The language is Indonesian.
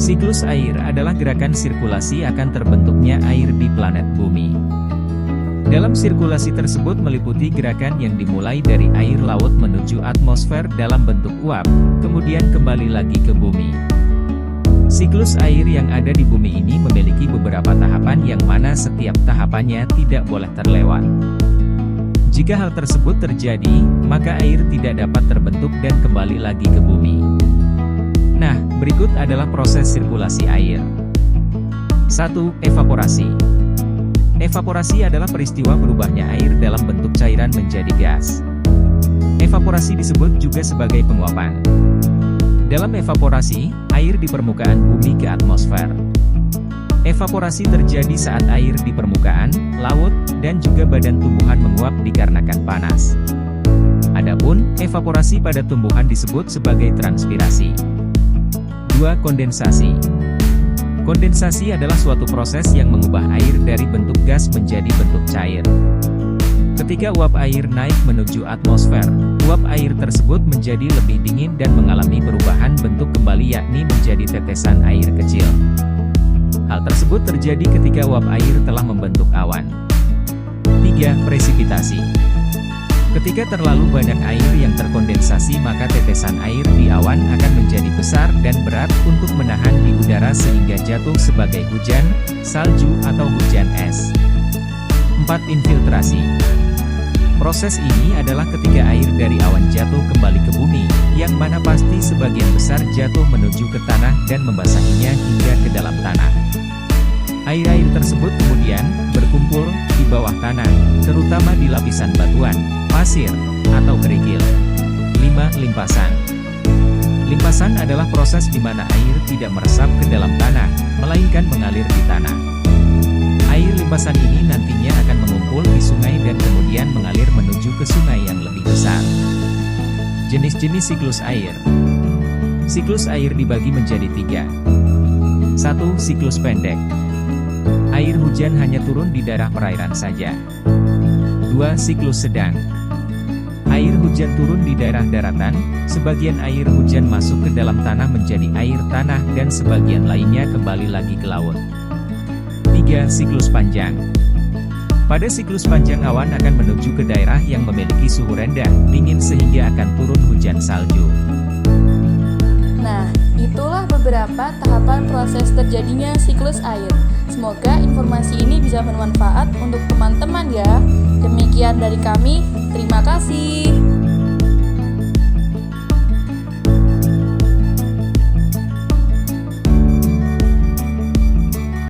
Siklus air adalah gerakan sirkulasi akan terbentuknya air di planet bumi. Dalam sirkulasi tersebut meliputi gerakan yang dimulai dari air laut menuju atmosfer dalam bentuk uap, kemudian kembali lagi ke bumi. Siklus air yang ada di bumi ini memiliki beberapa tahapan yang mana setiap tahapannya tidak boleh terlewat. Jika hal tersebut terjadi, maka air tidak dapat terbentuk dan kembali lagi ke bumi. Nah, berikut adalah proses sirkulasi air. 1. Evaporasi. Evaporasi adalah peristiwa berubahnya air dalam bentuk cairan menjadi gas. Evaporasi disebut juga sebagai penguapan. Dalam evaporasi, air di permukaan bumi ke atmosfer. Evaporasi terjadi saat air di permukaan, laut, dan juga badan tumbuhan menguap dikarenakan panas. Adapun, evaporasi pada tumbuhan disebut sebagai transpirasi. 2. Kondensasi. Kondensasi adalah suatu proses yang mengubah air dari bentuk gas menjadi bentuk cair. Ketika uap air naik menuju atmosfer, uap air tersebut menjadi lebih dingin dan mengalami perubahan bentuk kembali yakni menjadi tetesan air kecil. Hal tersebut terjadi ketika uap air telah membentuk awan. 3. Presipitasi. Ketika terlalu banyak air yang terkondensasi maka tetesan air di awan akan menjadi besar dan berat untuk menahan di udara sehingga jatuh sebagai hujan, salju atau hujan es. 4. Infiltrasi. Proses ini adalah ketika air dari awan jatuh kembali ke bumi, yang mana pasti sebagian besar jatuh menuju ke tanah dan membasahinya hingga ke dalam tanah. Air-air tersebut kemudian berkumpul di bawah tanah, terutama di lapisan batuan, pasir, atau kerikil. 5. Limpasan. Limpasan adalah proses di mana air tidak meresap ke dalam tanah, melainkan mengalir di tanah. Air limpasan ini nantinya akan mengumpul di sungai dan kemudian mengalir menuju ke sungai yang lebih besar. Jenis-jenis siklus air. Siklus air dibagi menjadi 3. 1. Siklus pendek. Air hujan hanya turun di daerah perairan saja. 2. Siklus sedang. Air hujan turun di daerah daratan, sebagian air hujan masuk ke dalam tanah menjadi air tanah dan sebagian lainnya kembali lagi ke laut. 3. Siklus panjang. Pada siklus panjang awan akan menuju ke daerah yang memiliki suhu rendah, dingin sehingga akan turun hujan salju. Nah, itulah beberapa tahapan proses terjadinya siklus air. Semoga informasi ini bisa bermanfaat untuk teman-teman ya. Demikian dari kami, terima kasih.